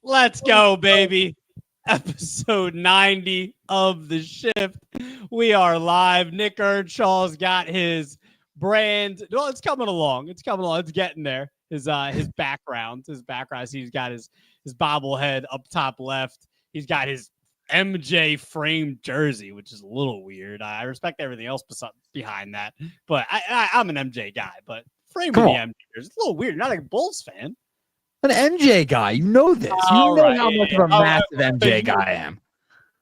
Let's go, baby. Episode 90 of The Shift. We are live. Nick Earnshaw's got his brand. Well, it's coming along. It's getting there. His background. He's got his bobblehead up top left. He's got his MJ framed jersey, which is a little weird. I respect everything else behind that, but I'm an MJ guy. But framing the MJ is a little weird. You're not a Bulls fan. An MJ guy, you know this. You know how much of a massive MJ guy I am.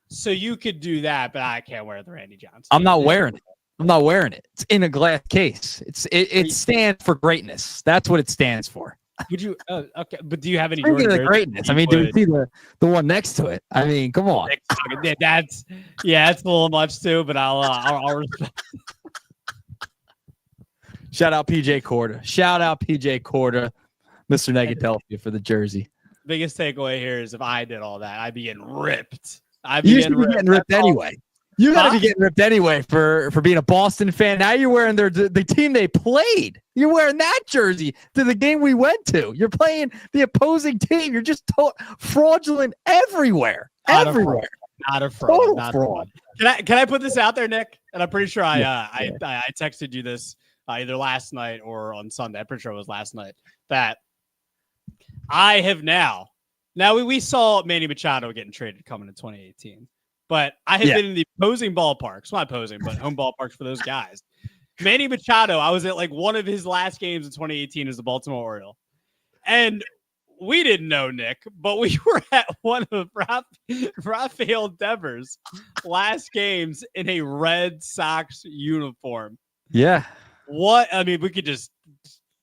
So you could do that, but I can't wear the Randy Johnson. I'm not wearing it. It's in a glass case. It stands for greatness. That's what it stands for. Would you? Okay, but do you have any Speaking of greatness? I mean, do you see the one next to it? I mean, come on. That's a little much too, but I'll respect. Shout out PJ Corda. Mr. Negadelphia for the jersey. Biggest takeaway here is if I did all that, I'd be getting ripped. You should be getting ripped anyway. You got to be getting ripped anyway for being a Boston fan. Now you're wearing the team they played. You're wearing that jersey to the game we went to. You're playing the opposing team. You're just fraudulent everywhere. Not a fraud. Not fraud. Can I put this out there, Nick? And I'm pretty sure I texted you this either last night or on Sunday. I'm pretty sure it was last night that I have now we saw Manny Machado getting traded coming in 2018, but I have been in the opposing ballparks, not opposing, but home ballparks for those guys. Manny Machado, I was at like one of his last games in 2018 as the Baltimore Oriole. And we didn't know, Nick, but we were at one of Rafael Devers' last games in a Red Sox uniform. Yeah. We could just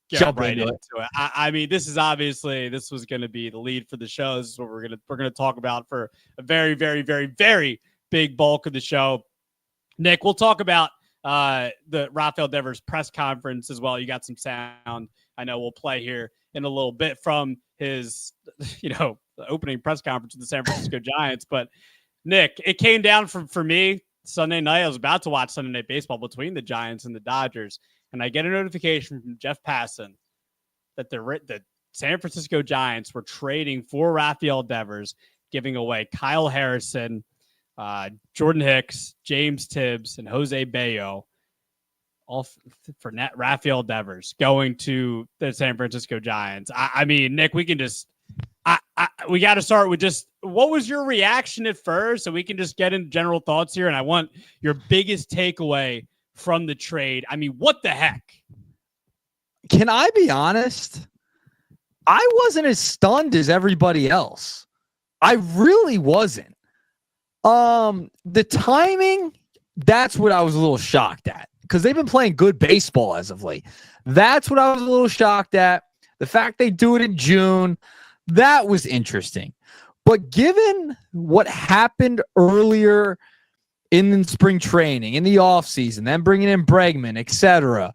jump right into it. I mean, this was going to be the lead for the show. This is what we're going to talk about for a very, very, very, very big bulk of the show. Nick, we'll talk about the Rafael Devers press conference as well. You got some sound I know we'll play here in a little bit from his, the opening press conference with the San Francisco Giants. But Nick, it came down for me Sunday night. I was about to watch Sunday Night Baseball between the Giants and the Dodgers. And I get a notification from Jeff Passan that the San Francisco Giants were trading for Rafael Devers, giving away Kyle Harrison, Jordan Hicks, James Tibbs, and Jose Bayo, all for net Rafael Devers going to the San Francisco Giants. I mean, Nick, we can just we got to start with just what was your reaction at first, so we can just get into general thoughts here. And I want your biggest takeaway from the trade. I mean, what the heck? Can I be honest? I wasn't as stunned as everybody else. I really wasn't. The timing, that's what I was a little shocked at, because they've been playing good baseball as of late. That's what I was a little shocked at. The fact they do it in June, that was interesting. But given what happened earlier in spring training, in the offseason, then bringing in Bregman, etc.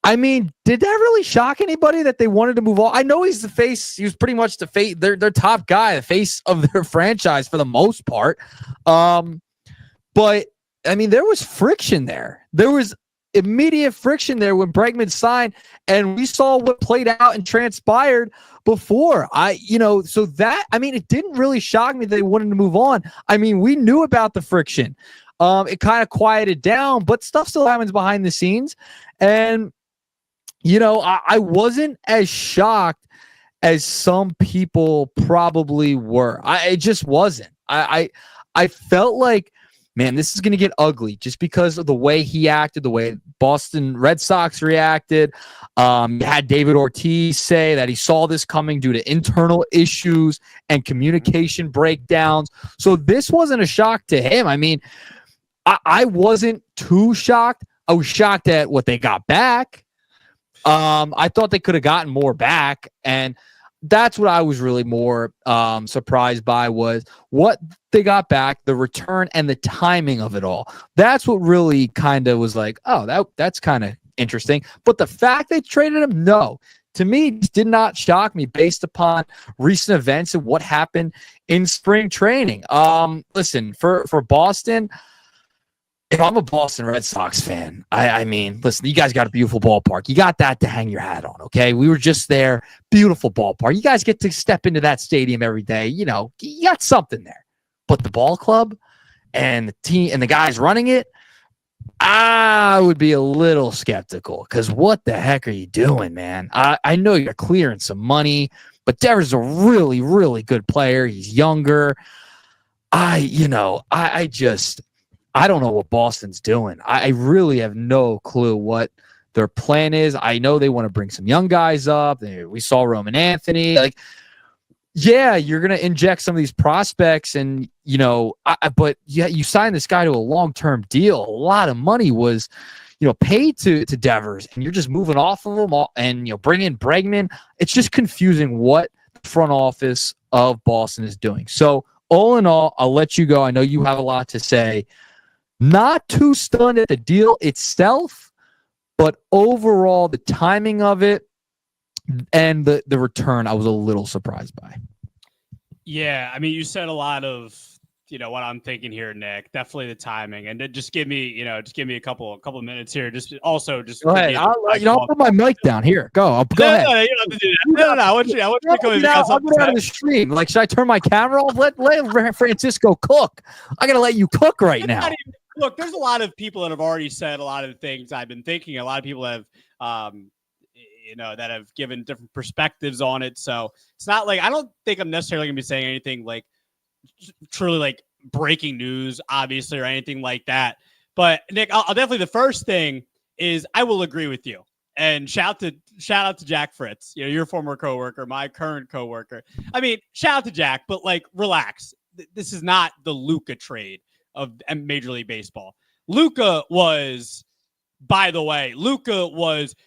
I mean, did that really shock anybody that they wanted to move on? I know he's the face. He was pretty much the face, their top guy, the face of their franchise for the most part. But, I mean, there was friction there. There was immediate friction there when Bregman signed, and we saw what played out and transpired before. So that, I mean, it didn't really shock me that they wanted to move on. I mean, we knew about the friction. It kind of quieted down, but stuff still happens behind the scenes. And, I wasn't as shocked as some people probably were. I just wasn't. I felt like, man, this is going to get ugly just because of the way he acted, the way Boston Red Sox reacted. You had David Ortiz say that he saw this coming due to internal issues and communication breakdowns. So this wasn't a shock to him. I mean, I wasn't too shocked. I was shocked at what they got back. I thought they could have gotten more back, and that's what I was really more surprised by, was what they got back, the return, and the timing of it all. That's what really kind of was like, oh, that's kind of interesting. But the fact they traded him, no. To me, it did not shock me based upon recent events and what happened in spring training. Listen, for Boston, if I'm a Boston Red Sox fan, I mean, listen, you guys got a beautiful ballpark. You got that to hang your hat on, okay? We were just there. Beautiful ballpark. You guys get to step into that stadium every day. You know, you got something there. But the ball club and the team and the guys running it, I would be a little skeptical because what the heck are you doing, man? I know you're clearing some money, but Devers is a really, really good player. He's younger. I don't know what Boston's doing. I really have no clue what their plan is. I know they want to bring some young guys up. We saw Roman Anthony. Like, yeah, you're going to inject some of these prospects and, but yeah, you signed this guy to a long-term deal. A lot of money was, paid to Devers, and you're just moving off of him and, bring in Bregman. It's just confusing what the front office of Boston is doing. So all in all, I'll let you go. I know you have a lot to say. Not too stunned at the deal itself, but overall the timing of it and the return, I was a little surprised by. Yeah, I mean, you said a lot of what I'm thinking here, Nick. Definitely the timing, and just give me a couple of minutes here. Just go ahead. I'll put my mic down here. Go. Go ahead. No, you don't have to do that. No. I want you to come in. I'll get out of the stream. Like, should I turn my camera off? Let Francisco cook. I gotta let you cook right now. Look, there's a lot of people that have already said a lot of the things I've been thinking. A lot of people have, that have given different perspectives on it. So it's not like I don't think I'm necessarily going to be saying anything like truly like breaking news, obviously, or anything like that. But Nick, I'll definitely, the first thing is I will agree with you. And shout out to Jack Fritz, your former coworker, my current coworker. I mean, shout out to Jack, but like, relax. This is not the Luka trade of Major League Baseball. Luka was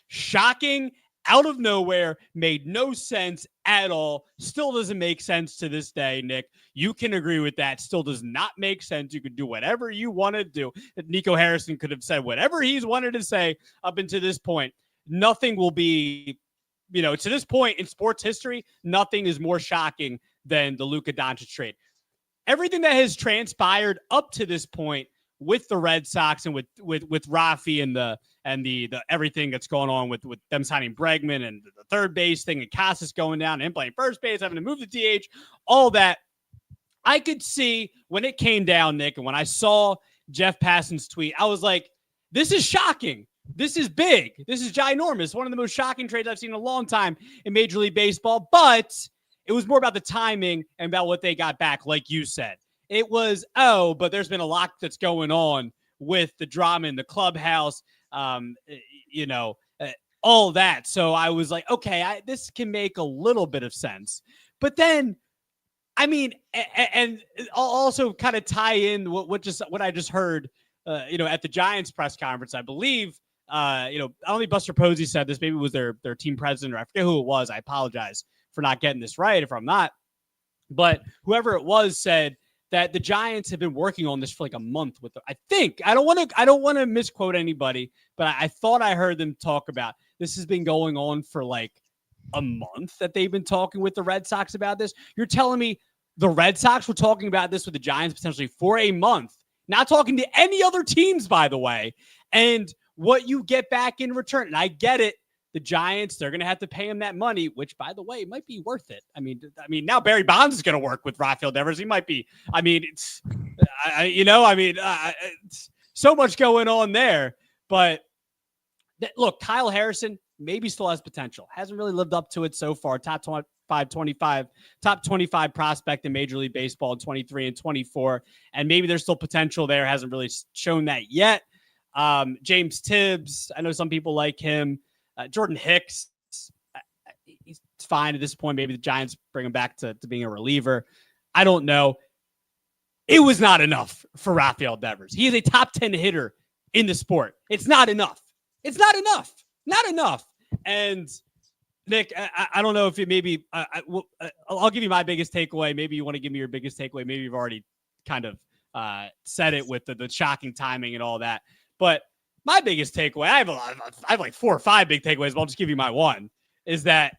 shocking, out of nowhere, made no sense at all. Still doesn't make sense to this day, Nick. You can agree with that. Still does not make sense. You could do whatever you want to do. Nico Harrison could have said whatever he's wanted to say up until this point. Nothing will be, to this point in sports history, nothing is more shocking than the Luka Doncic trade. Everything that has transpired up to this point with the Red Sox and with Rafi and the everything that's going on with them signing Bregman and the third base thing and Casas going down and playing first base, having to move the DH, all that, I could see when it came down, Nick, and when I saw Jeff Passan's tweet, I was like, this is shocking. This is big. This is ginormous. One of the most shocking trades I've seen in a long time in Major League Baseball, but it was more about the timing and about what they got back, like you said. It was, but there's been a lot that's going on with the drama in the clubhouse, all that. So I was like, okay, this can make a little bit of sense. But then, I mean, and I'll also kind of tie in what I just heard, at the Giants press conference, I believe. I don't think Buster Posey said this. Maybe it was their team president, or I forget who it was. I apologize for not getting this right if I'm not. But whoever it was said that the Giants have been working on this for like a month with them. I think I don't want to misquote anybody, but I thought I heard them talk about this has been going on for like a month that they've been talking with the Red Sox about this. You're telling me the Red Sox were talking about this with the Giants potentially for a month, not talking to any other teams, by the way, and what you get back in return. And I get it. The Giants, they're going to have to pay him that money, which, by the way, might be worth it. I mean, now Barry Bonds is going to work with Rafael Devers. He might be. I mean, it's so much going on there. But look, Kyle Harrison maybe still has potential. Hasn't really lived up to it so far. Top 25 prospect in Major League Baseball in 23 and 24. And maybe there's still potential there. Hasn't really shown that yet. James Tibbs, I know some people like him. Jordan Hicks, he's fine at this point. Maybe the Giants bring him back to being a reliever. I don't know. It was not enough for Rafael Devers. He is a top 10 hitter in the sport. It's not enough. It's not enough. Not enough. And Nick, I don't know if it maybe I'll give you my biggest takeaway. Maybe you want to give me your biggest takeaway. Maybe you've already kind of said it with the shocking timing and all that. But my biggest takeaway, I have like 4 or 5 big takeaways, but I'll just give you my one, is that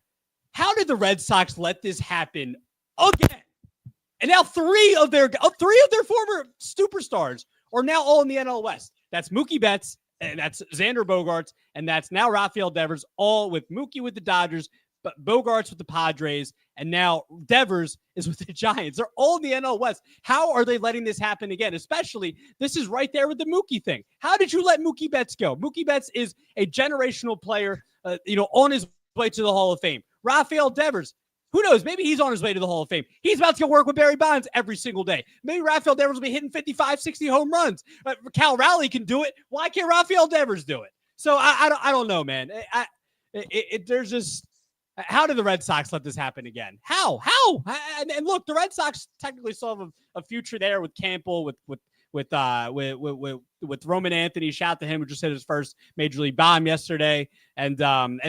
how did the Red Sox let this happen again? And now 3 of their former superstars are now all in the NL West. That's Mookie Betts, and that's Xander Bogaerts, and that's now Rafael Devers, all with Mookie with the Dodgers, but Bogaerts with the Padres, and now Devers is with the Giants. They're all in the NL West. How are they letting this happen again? Especially, this is right there with the Mookie thing. How did you let Mookie Betts go? Mookie Betts is a generational player, on his way to the Hall of Fame. Rafael Devers, who knows? Maybe he's on his way to the Hall of Fame. He's about to go work with Barry Bonds every single day. Maybe Rafael Devers will be hitting 55, 60 home runs. Cal Raleigh can do it. Why can't Rafael Devers do it? So I don't know, man. There's just, how did the Red Sox let this happen again? How? And look, the Red Sox technically still have a future there with Campbell, with Roman Anthony. Shout out to him, who just hit his first major league bomb yesterday, and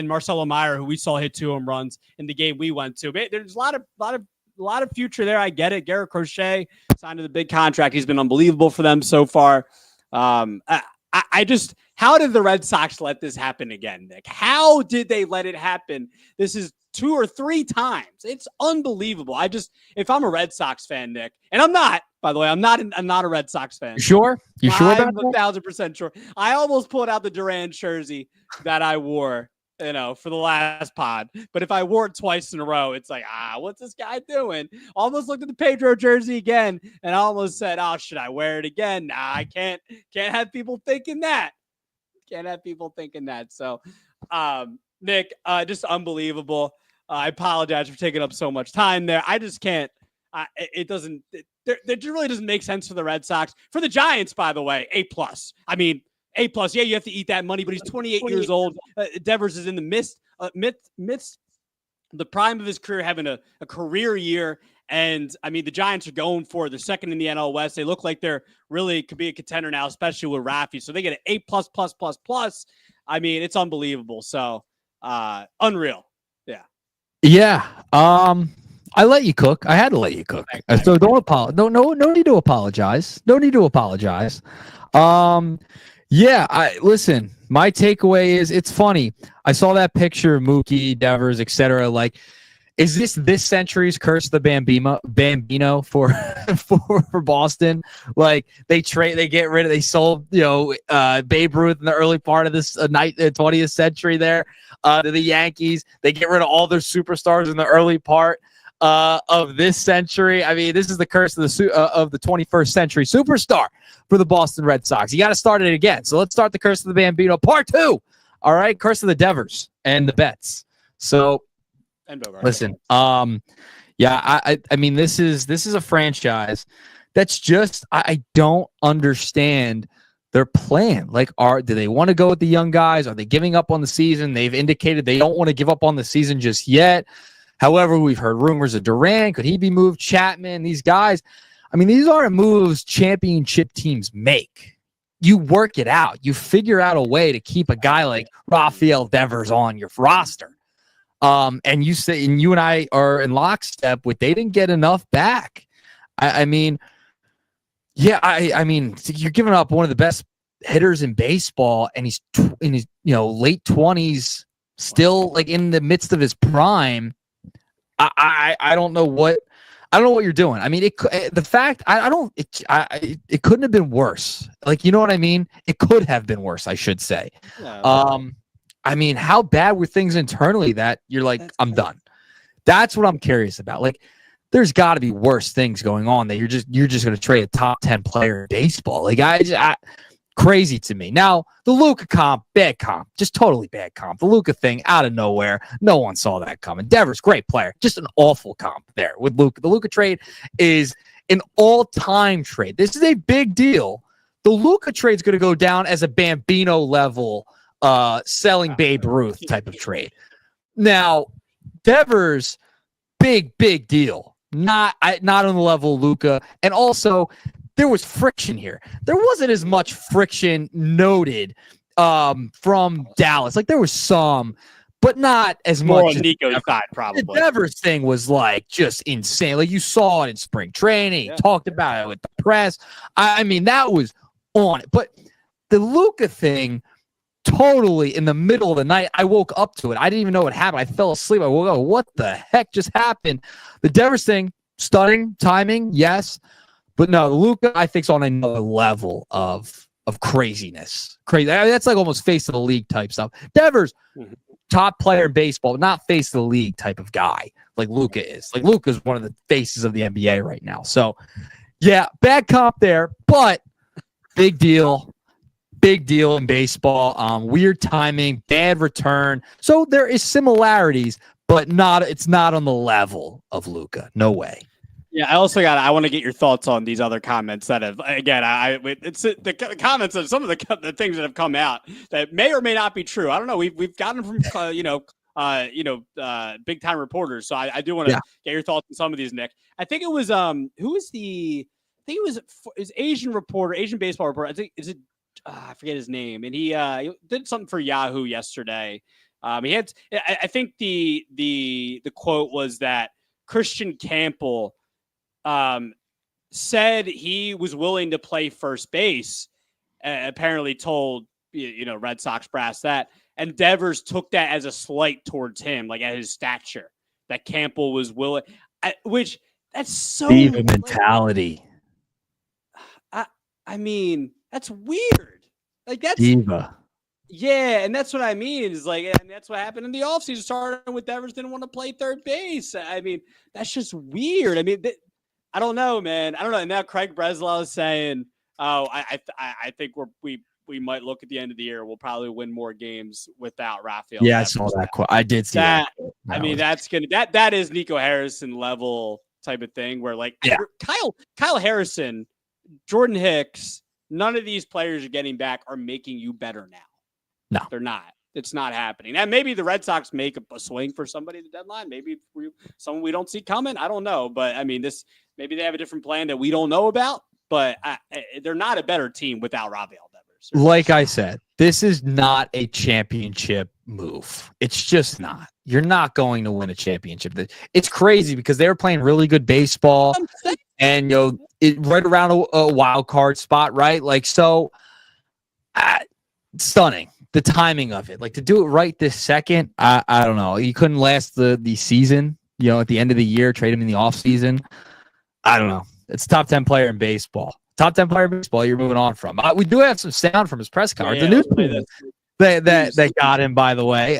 Marcelo Meyer, who we saw hit 2 home runs in the game we went to. There's a lot of future there. I get it. Garrett Crochet signed to the big contract. He's been unbelievable for them so far. I just, how did the Red Sox let this happen again, Nick? How did they let it happen? This is 2 or 3 times. It's unbelievable. If I'm a Red Sox fan, Nick, and I'm not, by the way, I'm not a Red Sox fan. You sure? You sure about that? I'm 1,000% sure. I almost pulled out the Durant jersey that I wore, for the last pod. But if I wore it twice in a row, it's like, what's this guy doing? Almost looked at the Pedro jersey again, and I almost said, should I wear it again? Nah, I can't have people thinking that. Can't have people thinking that. So, Nick, just unbelievable. I apologize for taking up so much time there. I just can't. It really doesn't make sense for the Red Sox. For the Giants, by the way, A+. I mean, A+. Yeah, you have to eat that money, but he's 28 years old. Devers is in the midst, the prime of his career, having a career year. And I mean, the Giants are going for the second in the NL West. They look like they're really could be a contender now, especially with Rafi. So they get an A++++. I mean, it's unbelievable. So unreal. Yeah. Yeah. I let you cook. I had to let you cook. So don't apologize. No need to apologize. No need to apologize. Yeah, listen, my takeaway is it's funny. I saw that picture of Mookie, Devers, etc. Like, is this century's curse of the Bambino for Boston? Like, they sold, Babe Ruth in the early part of this 20th century there to the Yankees. They get rid of all their superstars in the early part of this century. I mean, this is the curse of the 21st century superstar for the Boston Red Sox. You got to start it again. So let's start the curse of the Bambino part 2. All right, curse of the Devers and the Betts. So listen, yeah, I mean, this is a franchise that's just I don't understand their plan. Like, do they want to go with the young guys? Are they giving up on the season? They've indicated they don't want to give up on the season just yet. However, we've heard rumors of Durant. Could he be moved? Chapman, these guys. I mean, these aren't moves championship teams make. You work it out. You figure out a way to keep a guy like Rafael Devers on your roster. And you and I are in lockstep with they didn't get enough back. I mean, yeah, I mean, you're giving up one of the best hitters in baseball, and he's in his late 20s, still like in the midst of his prime. I don't know what you're doing. I mean, it couldn't have been worse. Like, you know what I mean? It could have been worse, I should say. Yeah, I mean, how bad were things internally that you're like, I'm done? That's what I'm curious about. Like, there's got to be worse things going on that you're just going to trade a top 10 player in baseball. Like, crazy to me. Now, the Luka comp, bad comp, just totally bad comp. The Luka thing out of nowhere. No one saw that coming. Devers, great player. Just an awful comp there with Luka. The Luka trade is an all-time trade. This is a big deal. The Luka trade is going to go down as a Bambino level selling Babe Ruth type of trade. Now, Devers, big deal. Not on the level of Luka. And also, there was friction here. There wasn't as much friction noted from Dallas. Like, there was some, but not as more much. On Nico's side, probably. The Devers thing was like just insane. Like, you saw it in spring training. He talked about it with the press. I mean, that was on it. But the Luka thing, totally in the middle of the night, I woke up to it. I didn't even know what happened. I fell asleep. I woke up. What the heck just happened? The Devers thing, stunning timing, yes. But no, Luka, I think, is on another level of of craziness. Crazy. I mean, that's like almost face of the league type stuff. Devers, top player in baseball, not face of the league type of guy like Luka is. Like Luka's one of the faces of the NBA right now. So, yeah, bad comp there, but big deal. Big deal in baseball. Weird timing, bad return. So there is similarities, but it's not on the level of Luka. No way. Yeah, I want to get your thoughts on these other comments that have, again, it's the comments of some of the things that have come out that may or may not be true. I don't know. We've gotten from big time reporters. So I do want to get your thoughts on some of these, Nick. I think it was it was Asian reporter, Asian baseball reporter. I think I forget his name, and he did something for Yahoo yesterday. I think the quote was that Christian Campbell said he was willing to play first base. Apparently told Red Sox brass that, and Devers took that as a slight towards him, like at his stature, that Campbell was willing. Which that's so diva mentality. I mean, that's weird. Like that's diva. Yeah, and that's what I mean. Is like, and that's what happened in the offseason. Starting with Devers didn't want to play third base. I mean, that's just weird. I mean, I don't know, man. I don't know. And now Craig Breslow is saying, "Oh, I think we might look at the end of the year. We'll probably win more games without Rafael." Yeah, Devers. I saw that quote. I did see that. I mean, that is Nico Harrison level type of thing. Where like Kyle Harrison, Jordan Hicks, none of these players are getting back are making you better now. No, they're not. It's not happening. And maybe the Red Sox make a swing for somebody at the deadline. Maybe someone we don't see coming. I don't know. But I mean, maybe they have a different plan that we don't know about. But they're not a better team without Rafael Devers. Like I said, this is not a championship move. It's just not. You're not going to win a championship. It's crazy because they were playing really good baseball, and right around a wild card spot, right? Like so, stunning. The timing of it, like to do it right this second, I don't know. You couldn't last the season, at the end of the year, trade him in the offseason. I don't know. It's top 10 player in baseball. Top 10 player in baseball you're moving on from. We do have some sound from his press conference. The news that got him, by the way,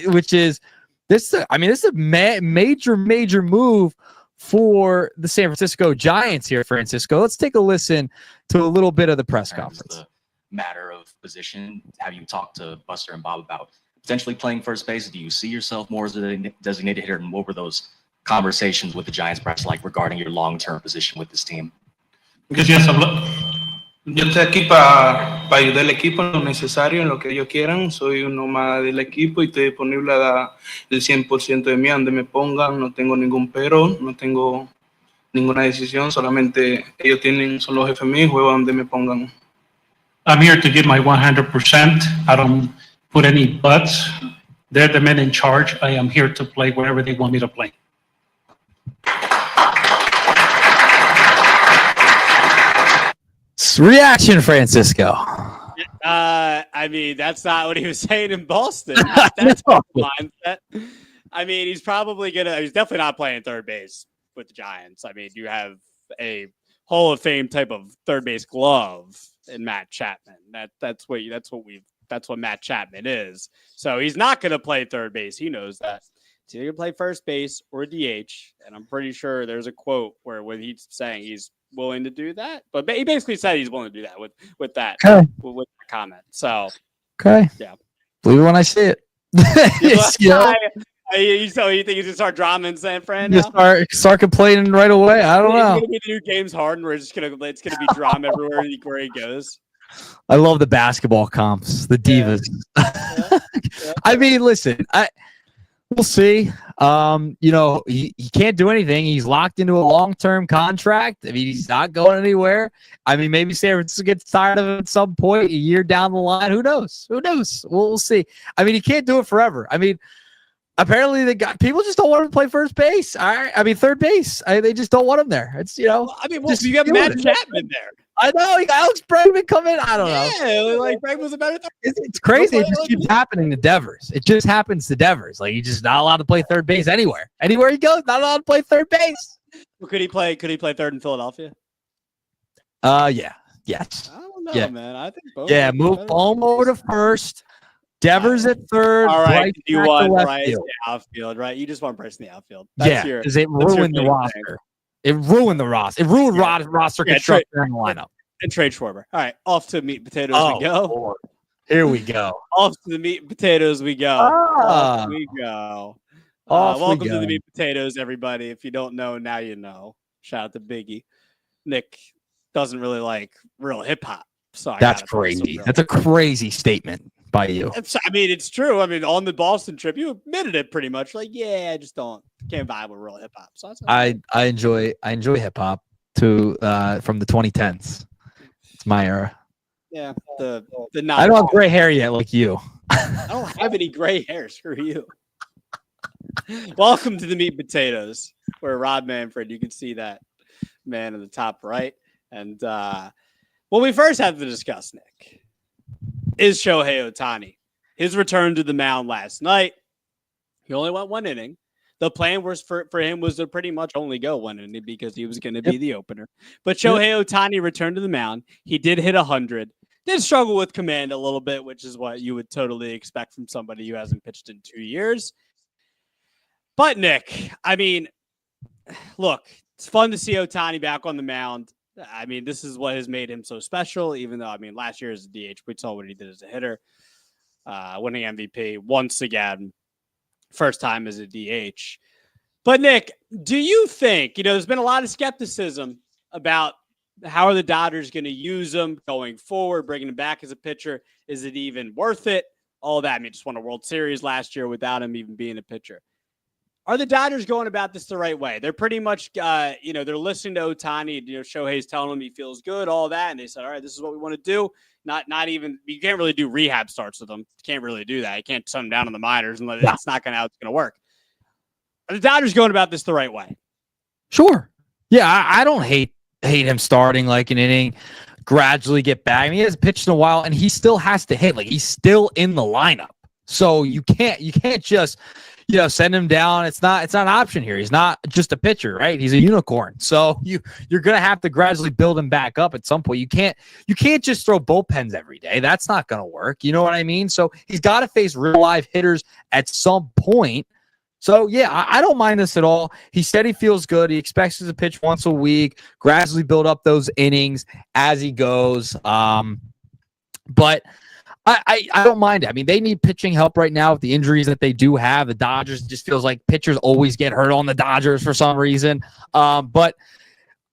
which is this. I mean, this is a major move for the San Francisco Giants here, Francisco. Let's take a listen to a little bit of the press conference. Matter of position. Have you talked to Buster and Bob about potentially playing first base? Do you see yourself more as a designated hitter? And what were those conversations with the Giants press like regarding your long-term position with this team? Because yo estoy aquí para ayudar al equipo en lo necesario, en lo que ellos quieran. Soy uno más del equipo y estoy disponible a dar el 100% de mí donde me pongan. No tengo ningún pero, no tengo ninguna decisión. Solamente ellos son los jefes míos y juego donde me pongan. I'm here to give my 100%. I don't put any buts. They're the men in charge. I am here to play wherever they want me to play. Reaction, Francisco. I mean, that's not what he was saying in Boston. That's not the mindset. I mean, he's definitely not playing third base with the Giants. I mean, you have a Hall of Fame type of third base glove in Matt Chapman. That's what Matt Chapman is. So he's not going to play third base. He knows that. He's either going to play first base or DH. And I'm pretty sure there's a quote where he's saying he's willing to do that. But he basically said he's willing to do that with that comment. So okay, yeah, believe it when I see it. You think he's gonna start drama in San Fran now? Start complaining right away. I don't know. It's gonna be the new James Harden, where it's gonna be drama everywhere where he goes. I love the basketball comps, the divas. Yeah. I mean, listen, we'll see. He can't do anything. He's locked into a long-term contract. I mean, he's not going anywhere. I mean, maybe San Francisco gets tired of him at some point, a year down the line. Who knows? We'll see. I mean, he can't do it forever. I mean, apparently people just don't want him to play first base. All right. I mean, third base. They just don't want him there. It's you have Matt Chapman there. I know. You got Alex Bregman coming. I don't know. Yeah, like Bregman's a better third. It's crazy. It just keeps happening to Devers. It just happens to Devers. Like he's just not allowed to play third base anywhere. Anywhere he goes, not allowed to play third base. Well, could he play third in Philadelphia? Yeah. Yes. don't know, Yeah. man. I think both. Yeah, move Bohm over to first. Devers at third. All right, Bryce you back to want left Bryce in field. the outfield, right? You just want Bryce in the outfield. That's your. Because it that's your ruined the big thing. roster. It ruined the roster. It ruined roster construction in the lineup. And trade Schwarber. All right, off to meat and potatoes we go. Lord. Here we go. Off to the meat and potatoes we go. Off we go. Welcome to the meat and potatoes, everybody. If you don't know, now you know. Shout out to Biggie. Nick doesn't really like real hip hop, so that's crazy. That's a crazy statement by you. I mean, it's true. I mean, on the Boston trip, you admitted it pretty much. Like, yeah, I just can't vibe with real hip hop. So I enjoy hip hop from the 2010s. It's my era. Yeah, the I don't have gray hair yet, like you. I don't have any gray hair. Screw you. Welcome to the meat and potatoes. Where Rob Manfred, you can see that man in the top right. And what we first have to discuss, Nick, is Shohei Ohtani. His return to the mound last night. He only went 1 inning. The plan was for him was to pretty much only go 1 inning because he was going to be the opener. But Shohei Ohtani returned to the mound. He did hit 100. Did struggle with command a little bit, which is what you would totally expect from somebody who hasn't pitched in 2 years. But, Nick, I mean, look, it's fun to see Ohtani back on the mound. I mean, this is what has made him so special, even though, I mean, last year as a DH, we saw what he did as a hitter, winning MVP once again, first time as a DH. But, Nick, do you think, there's been a lot of skepticism about how are the Dodgers going to use him going forward, bringing him back as a pitcher? Is it even worth it? All that. I mean, just won a World Series last year without him even being a pitcher. Are the Dodgers going about this the right way? They're pretty much, they're listening to Ohtani. Shohei's telling him he feels good, all that. And they said, all right, this is what we want to do. Not even, you can't really do rehab starts with them. You can't really do that. You can't send them down in the minors and it's not going to work. Are the Dodgers going about this the right way? Sure. Yeah, I don't hate him starting like an inning, gradually get back. I mean, he hasn't pitched in a while and he still has to hit. Like, he's still in the lineup. So you can't just, send him down. It's not an option here. He's not just a pitcher, right? He's a unicorn. So you're going to have to gradually build him back up at some point. You can't just throw bullpens every day. That's not going to work. You know what I mean? So he's got to face real live hitters at some point. So yeah, I don't mind this at all. He said he feels good. He expects to pitch once a week, gradually build up those innings as he goes. But I don't mind it. I mean, they need pitching help right now with the injuries that they do have. The Dodgers just feels like pitchers always get hurt on the Dodgers for some reason. But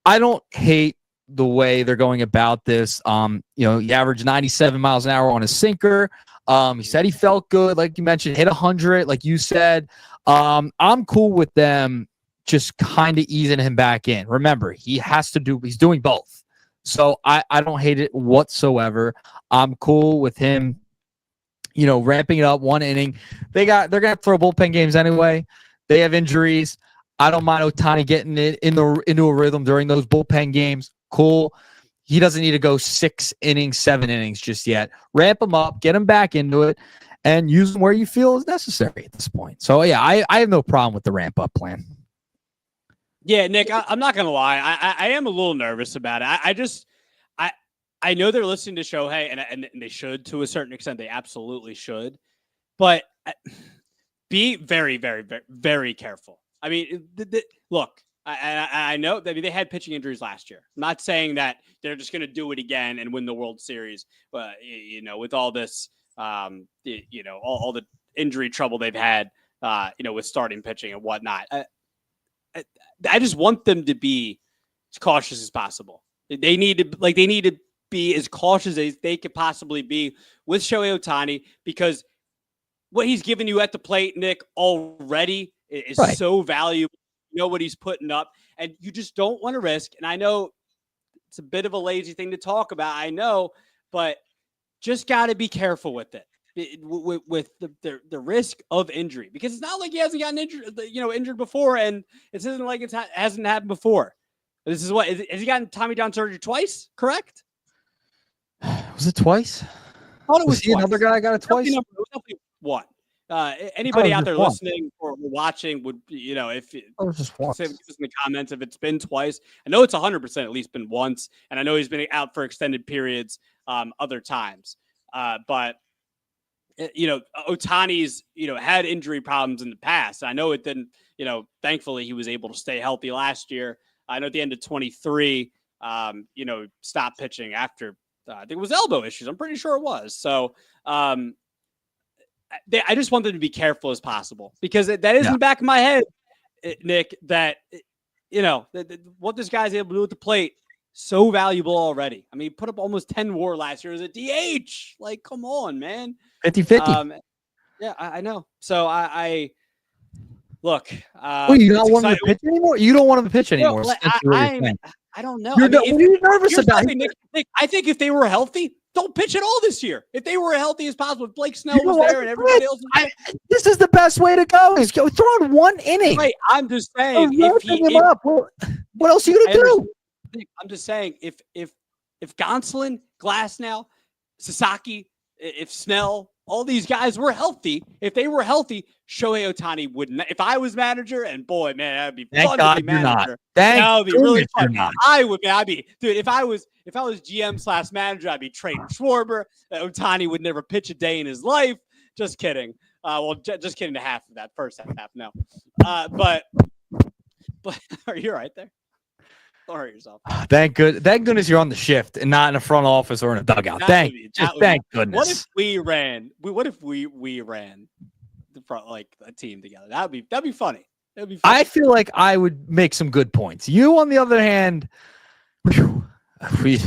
I don't hate the way they're going about this. He averaged 97 miles an hour on a sinker. He said he felt good, like you mentioned, hit 100, like you said. I'm cool with them just kind of easing him back in. Remember, he's doing both. So I don't hate it whatsoever. I'm cool with him, ramping it up 1 inning. They're gonna throw bullpen games anyway. They have injuries. I don't mind Ohtani getting it into a rhythm during those bullpen games. Cool. He doesn't need to go 6 innings, 7 innings just yet. Ramp him up, get him back into it, and use him where you feel is necessary at this point. So yeah, I have no problem with the ramp up plan. Yeah, Nick, I'm not going to lie. I am a little nervous about it. I know they're listening to Shohei, and they should to a certain extent. They absolutely should. But be very, very, very, very careful. I mean, look, I know that they had pitching injuries last year. I'm not saying that they're just going to do it again and win the World Series, but, with all this, all the injury trouble they've had, with starting pitching and whatnot. I just want them to be as cautious as possible. They need to be as cautious as they could possibly be with Shohei Ohtani, because what he's given you at the plate, Nick, already is so valuable. You know what he's putting up, and you just don't want to risk. And I know it's a bit of a lazy thing to talk about, I know, but just got to be careful with it. With the risk of injury, because it's not like he hasn't gotten injured before, and it isn't like it hasn't happened before. This is has he gotten Tommy John surgery twice? Correct? Was it twice? I thought it was he another guy got it twice? Definitely one. Anybody out just there once. listening or watching would, if It was just once. say in the comments if it's been twice. I know it's 100% at least been once, and I know he's been out for extended periods other times. But Ohtani's had injury problems in the past. I know it didn't. Thankfully he was able to stay healthy last year. I know at the end of 23, stopped pitching after I think it was elbow issues. I'm pretty sure it was. So. I just want them to be careful as possible because that is in the back of my head, Nick, that, what this guy's able to do at the plate, so valuable already. I mean, he put up almost 10 WAR last year as a DH. Like, come on, man. 50-50. Yeah, I know. So I look. You don't want him to pitch anymore? You don't want him to pitch anymore. I don't know. What are you nervous about? Nick, I think if they were healthy, don't pitch at all this year. If they were healthy as possible, if Blake Snell was there and everybody else was there. This is the best way to go. Is go throw in one inning. Right, I'm just saying. What else are you gonna do? I'm just saying if Gonsolin, Glasnow, Sasaki, if Snell, all these guys were healthy, if they were healthy, Shohei Ohtani wouldn't. If I was manager, and boy, man, that'd be fun to be manager. That would be really fun. I'd be, dude. If I was GM/manager, I'd be trading Schwarber. Ohtani would never pitch a day in his life. Just kidding. Just kidding. To half of that first half. No, but are you right there? Don't hurt yourself. Thank goodness you're on the shift and not in a front office or in a dugout. Thank goodness. What if we ran? What if we ran the front like a team together? That'd be funny. That'd be funny. I feel like I would make some good points. You, on the other hand, we'd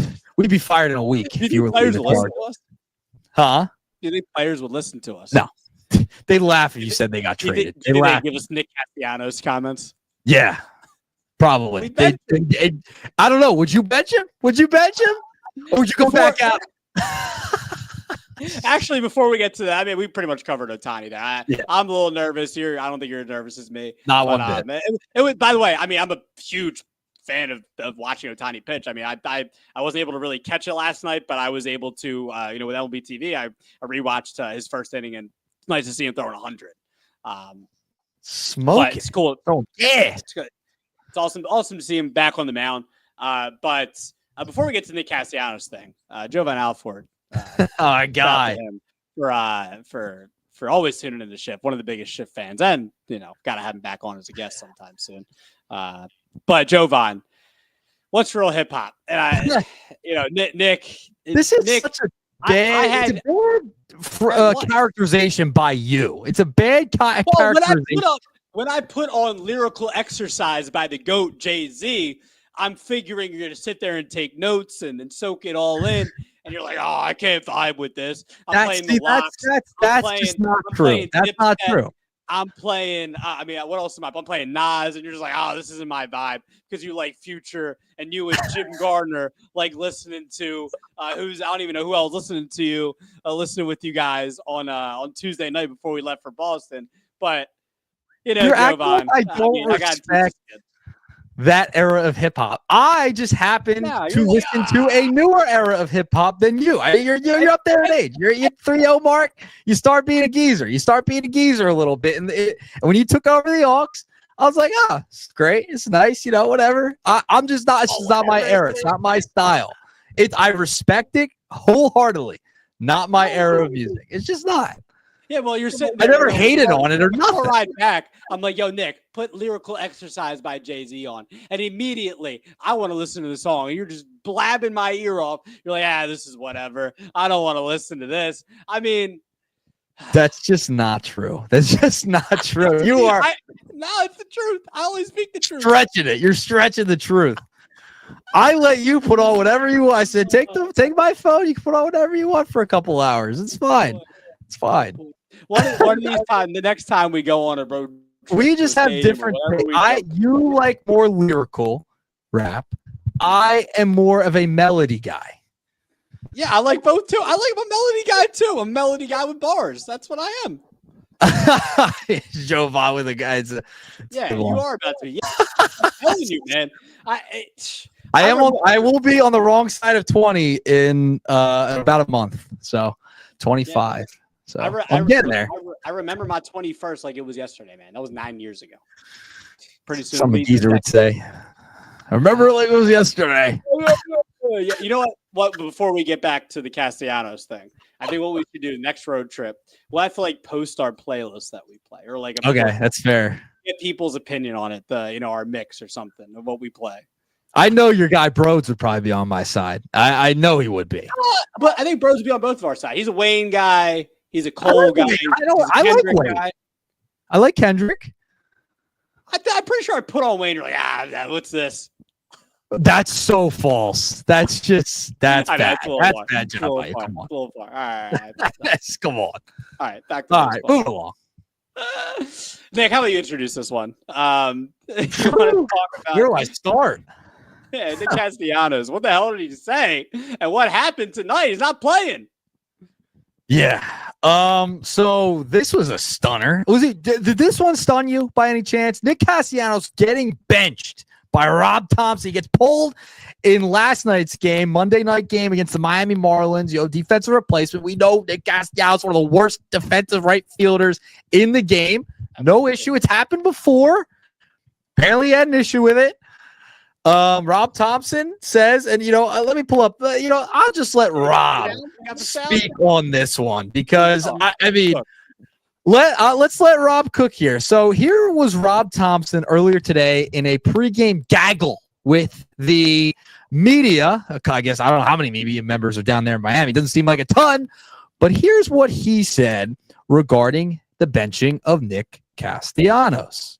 be fired in a week if you were leading the charge. Huh? Do you think players would listen to us? No. They laugh if you said they got traded. They give us Nick Castellanos comments. Yeah. Probably. I don't know. Would you bench him? Or would you go back out? Actually, before we get to that, I mean, we pretty much covered Ohtani there. I'm a little nervous here. I don't think you're as nervous as me. Not one bit. It was, by the way, I mean, I'm a huge fan of watching Ohtani pitch. I mean, I wasn't able to really catch it last night, but I was able to, with MLB TV, I rewatched his first inning, and it's nice to see him throwing 100. Smoke. It's cool. Oh, yeah. It's good. It's awesome to see him back on the mound. But before we get to the Nick Castellanos thing, Jovan Alford, oh God, for always tuning in the Shift, one of the biggest Shift fans, and got to have him back on as a guest sometime soon. But Jovan, what's real hip hop? And Nick, this is such a bad, characterization by you. It's a bad characterization. When I put on Lyrical Exercise by the GOAT Jay-Z, I'm figuring you're going to sit there and take notes and soak it all in. And you're like, oh, I can't vibe with this. I'm playing the Locks. That's just not true. That's not true. I'm playing, what else am I? I'm playing Nas, and you're just like, oh, this isn't my vibe. Because you like Future, and you and Jim Gardner like listening to, I don't even know who else listening to you, listening with you guys on Tuesday night before we left for Boston. But, Jovan, I don't respect that era of hip hop. I just happen to listen to a newer era of hip hop than you. You're up there in age. You're 3-0 mark. You start being a geezer. A little bit. And when you took over the Aux, I was like, it's great. It's nice. Whatever. I'm just not. It's just not my era. It's not my style. I respect it wholeheartedly. Not my era of music. It's just not. Yeah, well, you're sitting there. I never hated on it or nothing. Right back. I'm like, yo, Nick, put Lyrical Exercise by Jay-Z on. And immediately, I want to listen to the song. And you're just blabbing my ear off. You're like, this is whatever. I don't want to listen to this. I mean. That's just not true. That's just not true. You are. No, it's the truth. I always speak the truth. Stretching it. You're stretching the truth. I let you put on whatever you want. I said, take my phone. You can put on whatever you want for a couple hours. It's fine. It's fine. One of these times, the next time we go on a road trip, we just have different. You like more lyrical rap. I am more of a melody guy. Yeah, I like both too. I like a melody guy too. A melody guy with bars. That's what I am. Jovan with the guys. Yeah, you are about to. Yeah, I'm telling you, man. I will be on the wrong side of 20 in about a month. So 25. So I'm getting there. I remember my 21st like it was yesterday, man. That was 9 years ago. Pretty soon. Some geezer would say. I remember it like it was yesterday. You know what? Before we get back to the Castellanos thing, I think what we should do next road trip, we'll have to like post our playlist that we play, or like that's fair. Get people's opinion on it, our mix or something of what we play. I know your guy Broads would probably be on my side. I know he would be. But I think Broads would be on both of our side. He's a Wayne guy. He's a Cole guy. I like Wayne. Guy. I like Kendrick. I'm pretty sure I put on Wayne. You're like, what's this? That's so false. That's bad. That's bad, Jennifer. Come on. All right. Come on. All right. Back to move along. Nick, how about you introduce this one? You want to talk about where do I start? Yeah, Nick Castellanos. What the hell did he say? And what happened tonight? He's not playing. Yeah. So this was a stunner. Did this one stun you by any chance? Nick Castellanos getting benched by Rob Thompson. He gets pulled in last night's game, Monday night game against the Miami Marlins. Defensive replacement. We know Nick Castellanos, one of the worst defensive right fielders in the game. No issue. It's happened before. Apparently he had an issue with it. Rob Thompson says, and let me pull up. I'll just let Rob speak on this one because let's let Rob cook here. So here was Rob Thompson earlier today in a pregame gaggle with the media. I guess I don't know how many media members are down there in Miami. Doesn't seem like a ton, but here's what he said regarding the benching of Nick Castellanos.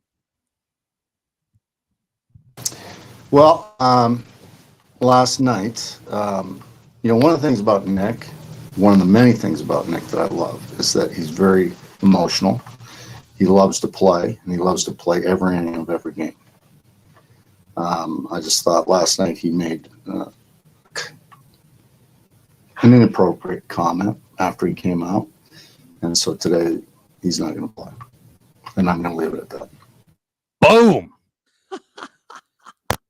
Well, last night, one of the things about Nick, one of the many things about Nick that I love is that he's very emotional. He loves to play, and he loves to play every inning of every game. I just thought last night he made an inappropriate comment after he came out, and so today he's not going to play, and I'm going to leave it at that. Boom.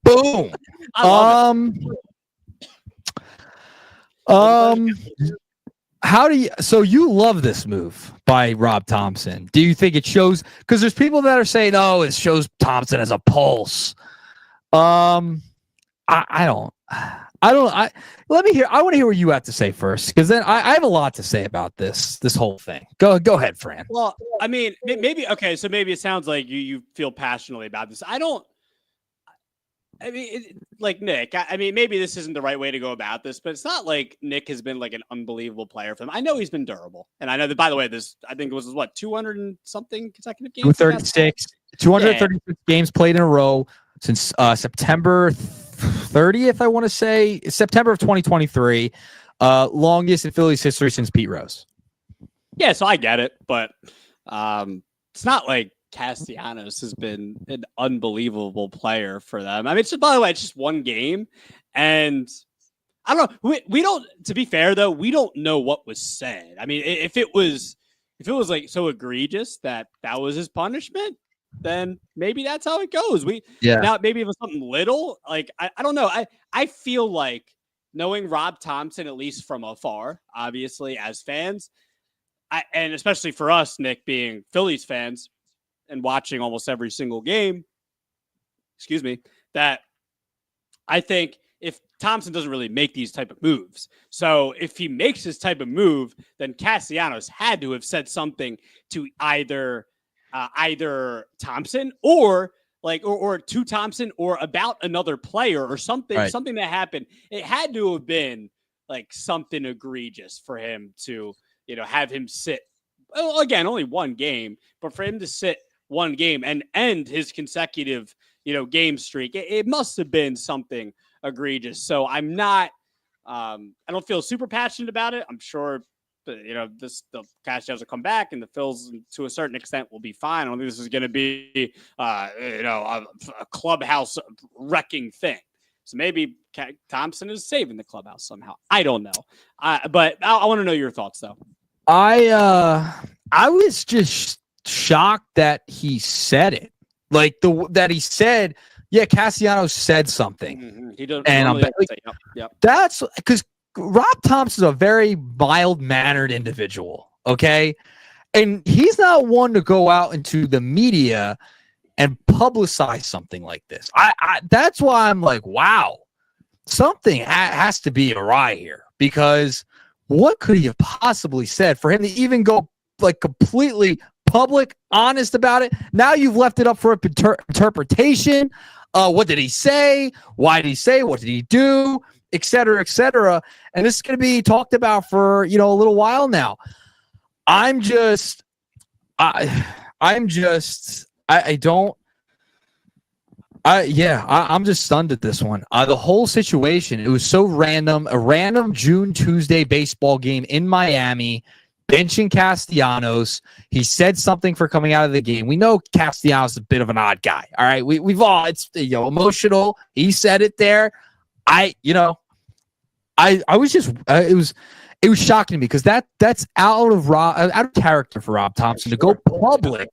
Boom. How do you? So you love this move by Rob Thompson? Do you think it shows? Because there's people that are saying, "Oh, it shows Thompson as a pulse." I don't. Let me hear. I want to hear what you have to say first, because then I have a lot to say about this whole thing. Go ahead, Fran. Well, I mean, maybe okay. So maybe it sounds like you feel passionately about this. I don't. I mean, like Nick, I mean, maybe this isn't the right way to go about this, but it's not like Nick has been like an unbelievable player for them. I know he's been durable. And I know that, by the way, I think it was 200 and something consecutive games? 236 games played in a row since September 30th, I want to say. September of 2023. Longest in Phillies history since Pete Rose. Yeah, so I get it, but it's not like Castellanos has been an unbelievable player for them. I mean, by the way, it's just one game, and I don't know. We don't. To be fair, though, we don't know what was said. I mean, if it was like so egregious that was his punishment, then maybe that's how it goes. Now maybe if it was something little, like I don't know. I feel like knowing Rob Thompson, at least from afar, obviously as fans, and especially for us, Nick, being Phillies fans and watching almost every single game, that I think if Thompson doesn't really make these type of moves, so if he makes this type of move, then Castellanos had to have said something to either Thompson or to Thompson or about another player or something, right. Something that happened. It had to have been like something egregious for him to, have him sit. Well, again, only one game, but for him to sit one game and end his consecutive, game streak, it must have been something egregious. So I'm not, I don't feel super passionate about it. I'm sure, the Castellanos will come back and the Phils to a certain extent will be fine. I don't think this is going to be, a clubhouse wrecking thing. So maybe Thompson is saving the clubhouse somehow. I don't know. But I want to know your thoughts though. I was just shocked that he said it, like that he said, yeah, Castellanos said something. Mm-hmm. He doesn't, and I'm like, yep. That's because Rob Thompson's a very mild-mannered individual. Okay. And he's not one to go out into the media and publicize something like this. That's why I'm like, wow, something has to be awry here, because what could he have possibly said for him to even go like completely public, honest about it? Now you've left it up for interpretation. What did he say? Why did he say? What did he do? Et cetera, et cetera. And this is going to be talked about for, a little while now. I'm just stunned at this one. The whole situation, it was so random. A random Tuesday baseball game in Miami, benching Castellanos. He said something for coming out of the game. We know Castellanos is a bit of an odd guy. All right, we've all, it's emotional. He said it there. I was just it was shocking to me, because that's out of character for Rob Thompson to go public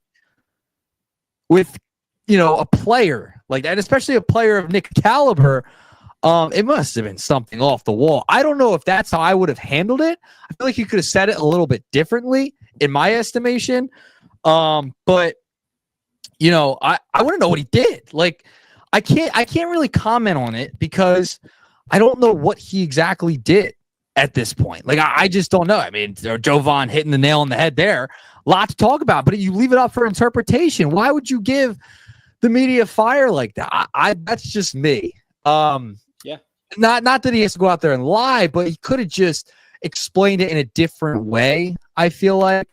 with a player like that, especially a player of Nick caliber. It must have been something off the wall. I don't know if that's how I would have handled it. I feel like you could have said it a little bit differently, in my estimation. But I want to know what he did. Like, I can't really comment on it, because I don't know what he exactly did at this point. Like, I just don't know. I mean, Jovan hitting the nail on the head there. A lot to talk about, but you leave it up for interpretation. Why would you give the media fire like that? That's just me. Yeah. Not that he has to go out there and lie, but he could have just explained it in a different way, I feel like.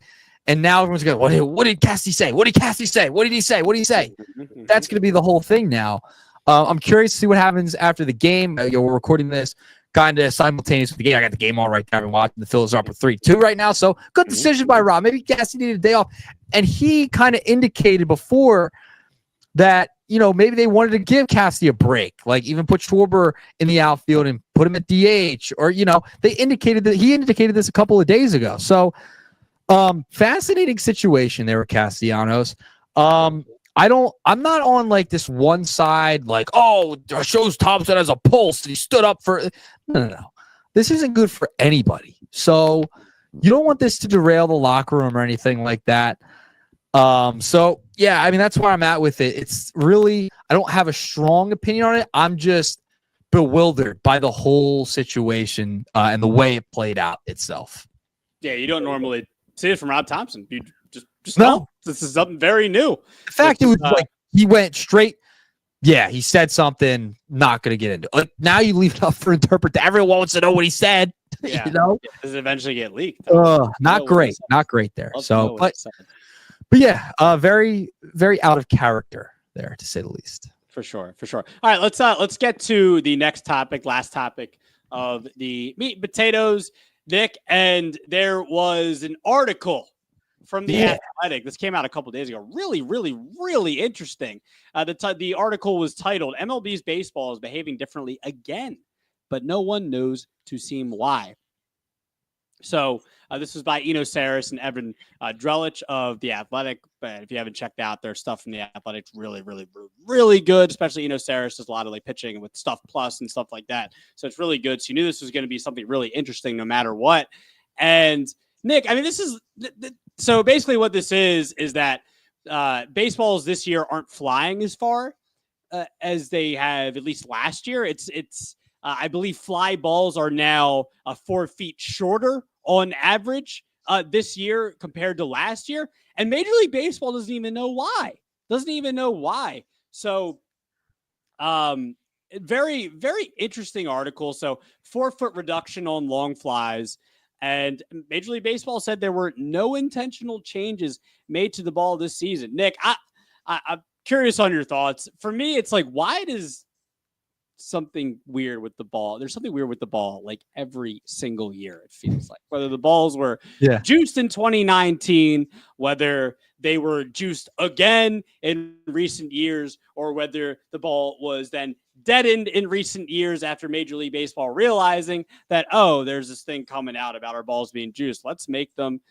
And now everyone's going, what did Cassie say? What did Cassie say? What did he say? What did he say? That's going to be the whole thing now. I'm curious to see what happens after the game. We're recording this kind of simultaneous with the game. I got the game all right there. I've been watching. The Phillies are up with 3-2 right now. So good decision by Rob. Maybe Cassie needed a day off. And he kind of indicated before that, maybe they wanted to give Cassie a break, like even put Schwarber in the outfield and put him at DH, or, he indicated this a couple of days ago. So fascinating situation there with Castellanos. I'm not on like this one side, like, oh, shows Thompson has a pulse and he stood up for. No. This isn't good for anybody. So you don't want this to derail the locker room or anything like that. So yeah, I mean, that's where I'm at with it. It's really, I don't have a strong opinion on it. I'm just bewildered by the whole situation and the way it played out itself. Yeah, you don't normally see it from Rob Thompson. You just No. don't. This is something very new. In fact, it was like he went straight. Yeah, he said something, not going to get into it. Like, now you leave it up for interpretation. Everyone wants to know what he said. Yeah. Yeah, does it eventually get leaked? Not great there. So, but yeah, very, very out of character there, to say the least. For sure. All right, let's get to the next topic, last topic of the meat and potatoes, Nick. And there was an article from the Athletic. This came out a couple days ago. Really, really, really interesting. The article was titled "MLB's baseball is behaving differently again, but no one knows to seem why." So this was by Eno Saris and Evan Drelich of The Athletic. But if you haven't checked out their stuff from The Athletic, it's really, really, really good. Especially Eno Saris does a lot of like pitching with Stuff Plus and stuff like that. So it's really good. So you knew this was going to be something really interesting no matter what. And Nick, I mean, this is so basically what this is that baseballs this year aren't flying as far as they have at least last year. It's I believe fly balls are now 4 feet shorter on average this year compared to last year. And Major League Baseball doesn't even know why. So very, very interesting article. So 4-foot reduction on long flies. And Major League Baseball said there were no intentional changes made to the ball this season. Nick, I'm curious on your thoughts. For me, it's like, why does something weird with the ball? There's something weird with the ball like every single year, it feels like. Whether the balls were juiced in 2019, whether they were juiced again in recent years, or whether the ball was then deadened in recent years after Major League Baseball realizing that, oh, there's this thing coming out about our balls being juiced. Let's make them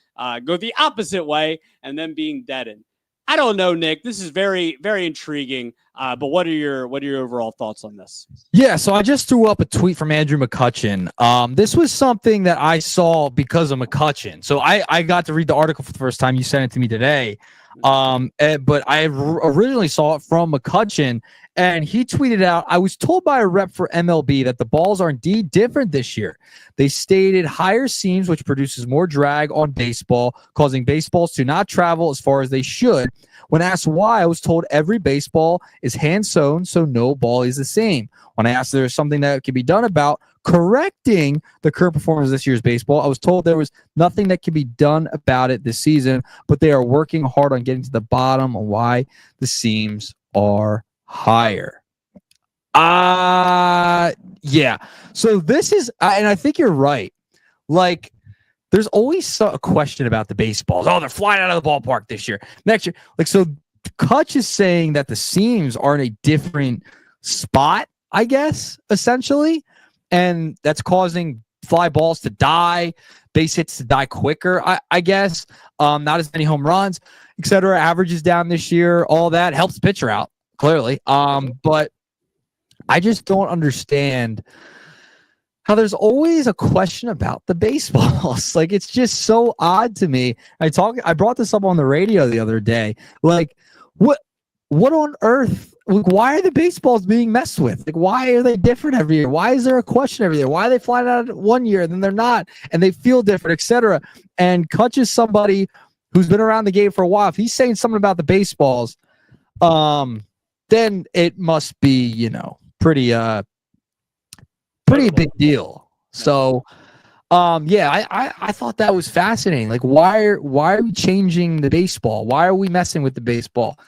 go the opposite way and then being deadened. I don't know, Nick. This is very, very intriguing. But what are your overall thoughts on this? Yeah, so I just threw up a tweet from Andrew McCutcheon. This was something that I saw because of McCutcheon. So I got to read the article for the first time. You sent it to me today. But I originally saw it from McCutcheon, and he tweeted out, I was told by a rep for MLB that the balls are indeed different this year. They stated higher seams, which produces more drag on baseball, causing baseballs to not travel as far as they should. When asked why, I was told every baseball is hand sewn, so no ball is the same. When I asked if there was something that could be done about correcting the current performance of this year's baseball, I was told there was nothing that can be done about it this season, but they are working hard on getting to the bottom of why the seams are higher. Yeah. So this is, and I think you're right. Like, there's always a question about the baseballs. Oh, they're flying out of the ballpark this year. Next year. Like, so Kutch is saying that the seams are in a different spot, I guess, essentially. And that's causing fly balls to die, base hits to die quicker, I guess. Not as many home runs, etc. Averages down this year. All that helps the pitcher out, clearly. But I just don't understand how there's always a question about the baseballs. Like, it's just so odd to me. I brought this up on the radio the other day. Like, what on earth? Like, why are the baseballs being messed with? Like, why are they different every year? Why is there a question every year? Why are they flying out one year and then they're not, and they feel different, etc. And Kutch is somebody who's been around the game for a while. If he's saying something about the baseballs, then it must be, pretty big deal. So, I thought that was fascinating. Like, why are we changing the baseball? Why are we messing with the baseball?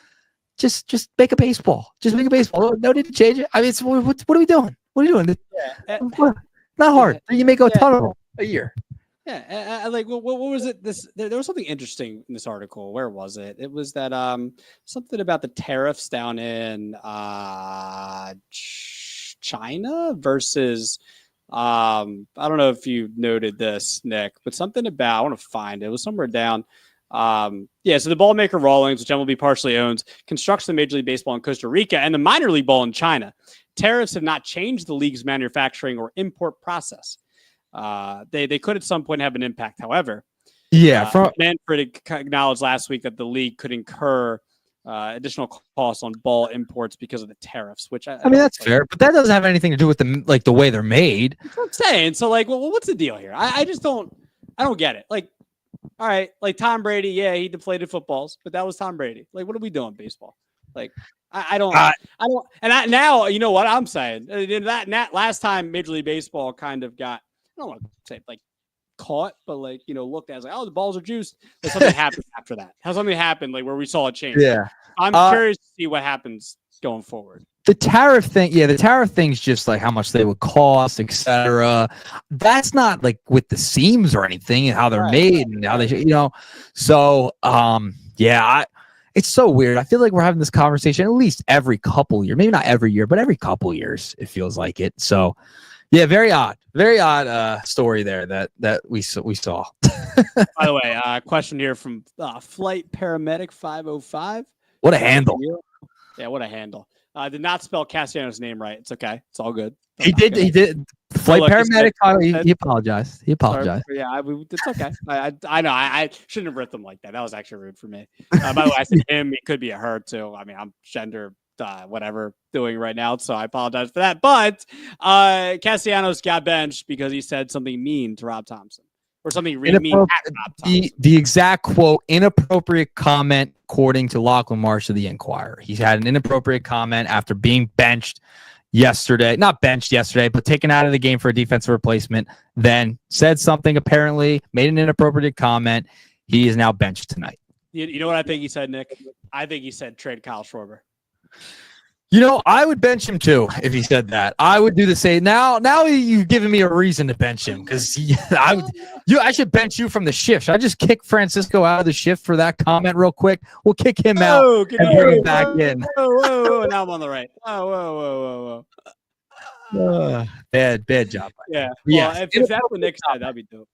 Just make a baseball. Just make a baseball. No need to change it. I mean, what are we doing? What are you doing? Not hard. You make a ton of them a year. Yeah, like what was it? There was something interesting in this article. Where was it? It was that something about the tariffs down in China versus I don't know if you noted this, Nick, but something about, I want to find it. It was somewhere down. So the ball maker Rawlings, which MLB partially owns, constructs the Major League Baseball in Costa Rica and the minor league ball in China. Tariffs have not changed the league's manufacturing or import process. They could at some point have an impact. However, Manfred acknowledged last week that the league could incur additional costs on ball imports because of the tariffs, which I mean, that's fair, but that doesn't have anything to do with the way they're made. That's what I'm saying. So, like, well, what's the deal here? I just don't get it. Like, all right, like Tom Brady, yeah, he deflated footballs, but that was Tom Brady. Like, what are we doing, baseball? Like, I don't. And now, you know what I'm saying? That last time Major League Baseball kind of got, I don't want to say like caught, but like, looked at, like, oh, the balls are juiced. Like, something happened after that. How something happened, like, where we saw a change. Yeah, I'm curious to see what happens going forward. The tariff thing's just like how much they would cost, etc. That's not like with the seams or anything and how they're made and how they, So, it's so weird. I feel like we're having this conversation at least every couple years, maybe not every year, but every couple years it feels like it. So, yeah, very odd story there that we saw. By the way, question here from Flight Paramedic 505. What a handle! Yeah, what a handle. Did not spell Castellanos' name right. It's okay. It's all good. He did. Flight Paramedic. He apologized. Sorry, it's okay. I know. I shouldn't have written them like that. That was actually rude for me. By the way, I said him. It could be a her too. I mean, I'm gender whatever doing right now, so I apologize for that. But Castellanos got benched because he said something mean to Rob Thompson. Or something really mean at Rob Thompson. The exact quote, inappropriate comment, according to Lachlan Marsh of the Inquirer. He's had an inappropriate comment after being benched yesterday. Not benched yesterday, but taken out of the game for a defensive replacement. Then said something, apparently, made an inappropriate comment. He is now benched tonight. You know what I think he said, Nick? I think he said trade Kyle Schwarber. I would bench him too if he said that. I would do the same. Now you've given me a reason to bench him because I should bench you from the shift. Should I just kick Francisco out of the shift for that comment real quick? We'll kick him out and bring him back in. Whoa. Now I'm on the right. Whoa. Bad job. Yeah. Well, if that's what Nick said, that'd be dope.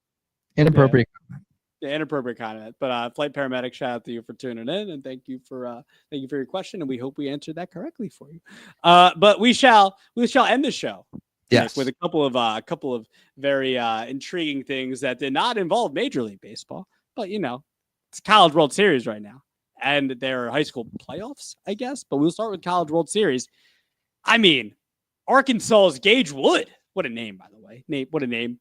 Inappropriate comment. inappropriate comment. But flight paramedic, shout out to you for tuning in, and thank you for your question, and we hope we answered that correctly for you. But we shall end the show, Yes, Nick, with a couple of very intriguing things that did not involve Major League Baseball, but it's College World Series right now, and there are high school playoffs, I guess. But we'll start with College World Series. I mean, Arkansas's Gage Wood. What a name, by the way. What a name.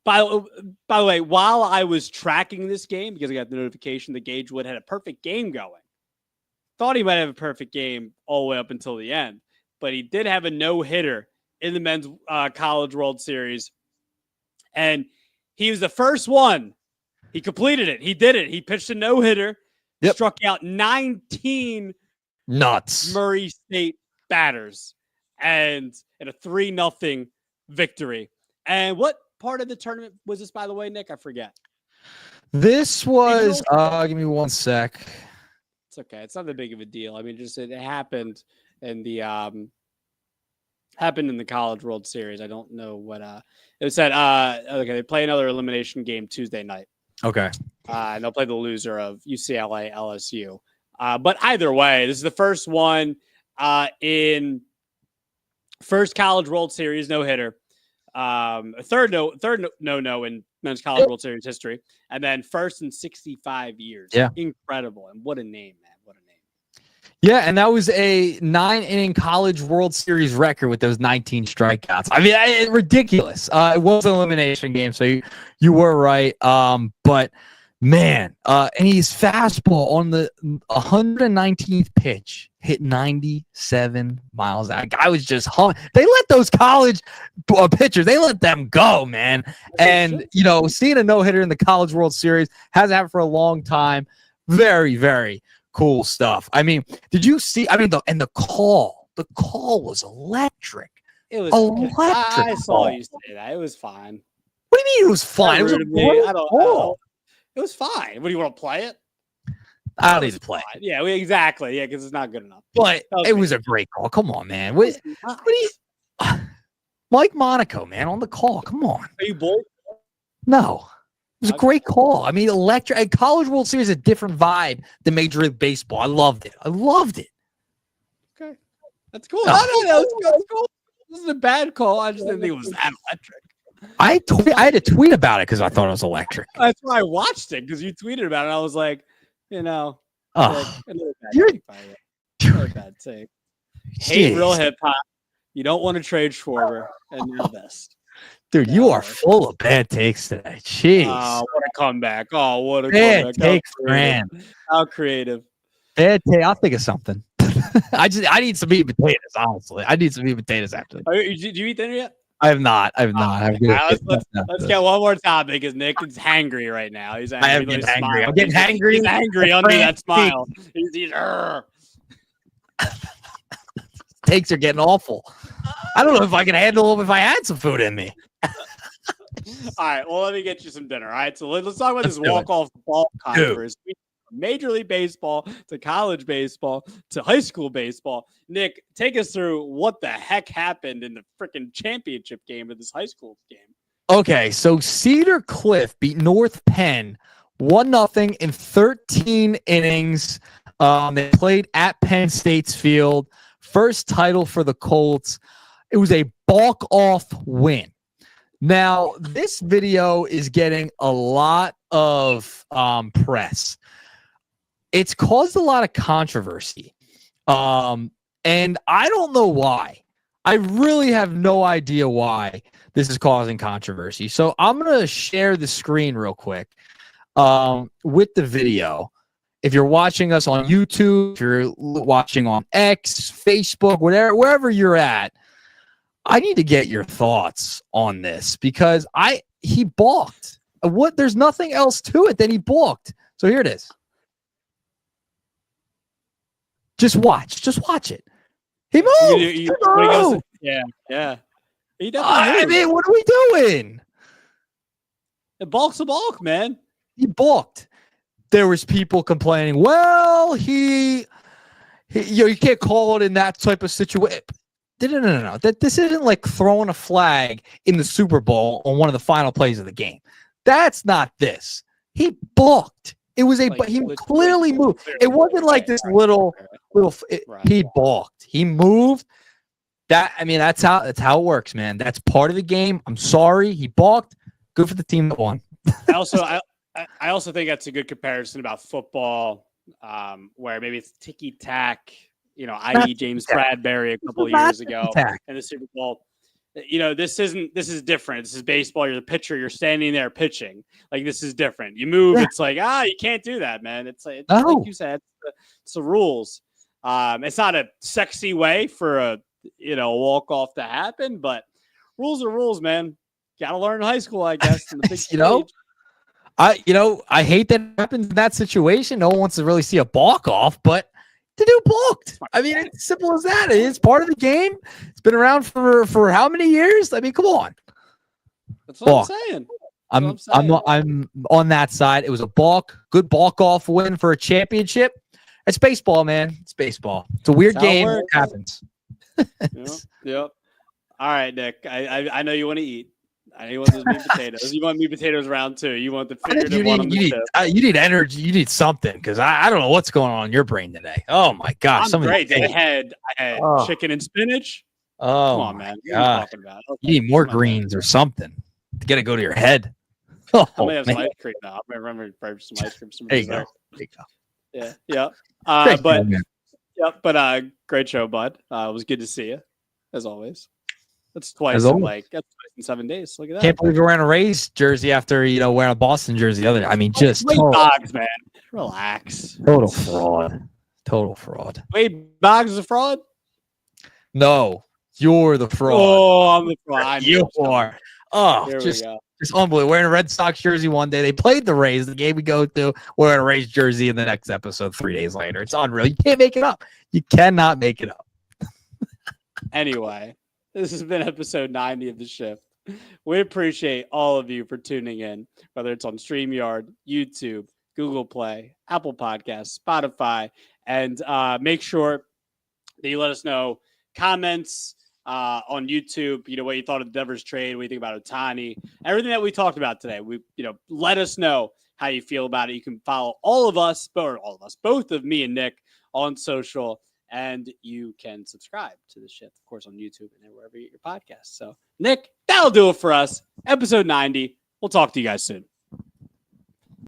By the way, while I was tracking this game, because I got the notification that Gage Wood had a perfect game going, thought he might have a perfect game all the way up until the end, but he did have a no-hitter in the men's College World Series, and he was the first one. He completed it. He did it. He pitched a no-hitter, struck out 19 nuts Murray State batters, and in a 3-0 victory. And what part of the tournament was this, by the way, Nick? I forget. This was give me one sec. It's okay. It's not that big of a deal. I mean, just it happened in the College World Series. I don't know what it said. Okay, they play another elimination game Tuesday night. Okay. And they'll play the loser of UCLA LSU. But either way, this is the first one in first College World Series no hitter. Third no in men's College World Series history, and then first in 65 years. Yeah, incredible. And what a name, man! What a name. Yeah, and that was a 9-inning College World Series record with those 19 strikeouts. I mean, ridiculous. It was an elimination game, so you were right. But man, and his fastball on the 119th pitch hit 97 miles an hour. I was just they let those college pitchers, they let them go, man. And seeing a no-hitter in the College World Series hasn't happened for a long time. Very, very cool stuff. I mean, did you see? I mean, the call was electric. It was electric. I saw you say that. It was fine. What do you mean it was fine? It was a great call. It was fine. What do you want to play it? I don't need to play. Yeah, exactly. Yeah, because it's not good enough. But it was a great call. Come on, man. What do you? Mike Monaco, man, on the call. Come on. Are you bored? No. It was a great call. I mean, electric. College World Series is a different vibe than Major League Baseball. I loved it. Okay. That's cool. No, that's cool. This is a bad call. I just didn't think it was that electric. I had to tweet about it because I thought it was electric. That's why I watched it, because you tweeted about it. I was like, another bad take. Hate real hip hop. You don't want to trade Schwarber, and you're the best. Dude, you are full of bad takes today. Jeez. Oh, what a comeback. Oh, what a bad comeback. takes, man. How creative. Bad take. I'll think of something. I need some meat and potatoes, honestly. I need some meat and potatoes after this. Did you eat dinner yet? I have not. Let's get one more topic, because Nick is hangry right now. He's angry. I am getting angry. I'm getting angry. He's angry under that smile. He's Takes are getting awful. I don't know if I can handle them if I had some food in me. All right. Well, let me get you some dinner. All right. So let's talk about this walk-off ball controversy. Major League Baseball to college baseball to high school baseball. Nick, take us through what the heck happened in the freaking championship game of this high school game. Okay, so Cedar Cliff beat North Penn 1-0 in 13 innings. They played at Penn State's field. First title for the Colts. It was a walk-off win. Now, this video is getting a lot of press. It's caused a lot of controversy. And I don't know why. I really have no idea why this is causing controversy. So I'm going to share the screen real quick with the video. If you're watching us on YouTube, if you're watching on X, Facebook, wherever you're at, I need to get your thoughts on this, because he balked. There's nothing else to it than he balked. So here it is. Just watch it. He moved. Yeah. I mean, what are we doing? The balk's a balk, man. He balked. There was people complaining, well, you can't call it in that type of situation. No. This isn't like throwing a flag in the Super Bowl on one of the final plays of the game. That's not this. He balked. It was Like, he clearly moved. It wasn't like this little. He balked. He moved. That's how it works, man. That's part of the game. I'm sorry. He balked. Good for the team that won. I also think that's a good comparison about football, where maybe it's ticky tack, i.e. James Bradbury a couple of years ago in the Super Bowl. This is different. This is baseball. You're the pitcher. You're standing there pitching. Like, this is different. You move. Yeah. It's like, you can't do that, man. It's like you said, it's the rules. It's not a sexy way for a walk off to happen, but rules are rules, man. Got to learn in high school, I guess. In the big stage. I hate that it happens in that situation. No one wants to really see a balk off, but the dude balked. I mean, it's simple as that. It's part of the game. It's been around for how many years? I mean, come on. That's what I'm saying. I'm on that side. It was a balk, good balk off win for a championship. It's baseball, man. It's baseball. It's a weird game. It happens. Yep. All right, Nick. I know you want to eat. I know you want those meat potatoes. You want meat potatoes round 2. You want the figurative one on the tip. You need energy. You need something, because I don't know what's going on in your brain today. Oh my gosh! I'm great. I had chicken and spinach. Oh, come on, man! What are you talking about? Okay, you need more greens or something to get it go to your head. I'm gonna have some ice cream now. I'm gonna remember to grab some ice cream. There you go. Yeah. Great show, bud. It was good to see you, as always. That's twice in 7 days. Look at that. Can't believe you're wearing a Rays jersey after wearing a Boston jersey. Just Boggs, man. Relax. Total fraud. Wade Boggs is a fraud? No, you're the fraud. Oh, I'm the fraud. You are. Oh, just unbelievable. Wearing a Red Sox jersey one day. They played the Rays. The game we go to, wearing a Rays jersey in the next episode 3 days later. It's unreal. You can't make it up. You cannot make it up. Anyway. This has been episode 90 of The Shift. We appreciate all of you for tuning in, whether it's on StreamYard, YouTube, Google Play, Apple Podcasts, Spotify, and make sure that you let us know comments on YouTube, what you thought of the Devers trade, what you think about Ohtani, everything that we talked about today. Let us know how you feel about it. You can follow both of me and Nick on social. And you can subscribe to The Shift, of course, on YouTube and wherever you get your podcasts. So, Nick, that'll do it for us. Episode 90. We'll talk to you guys soon.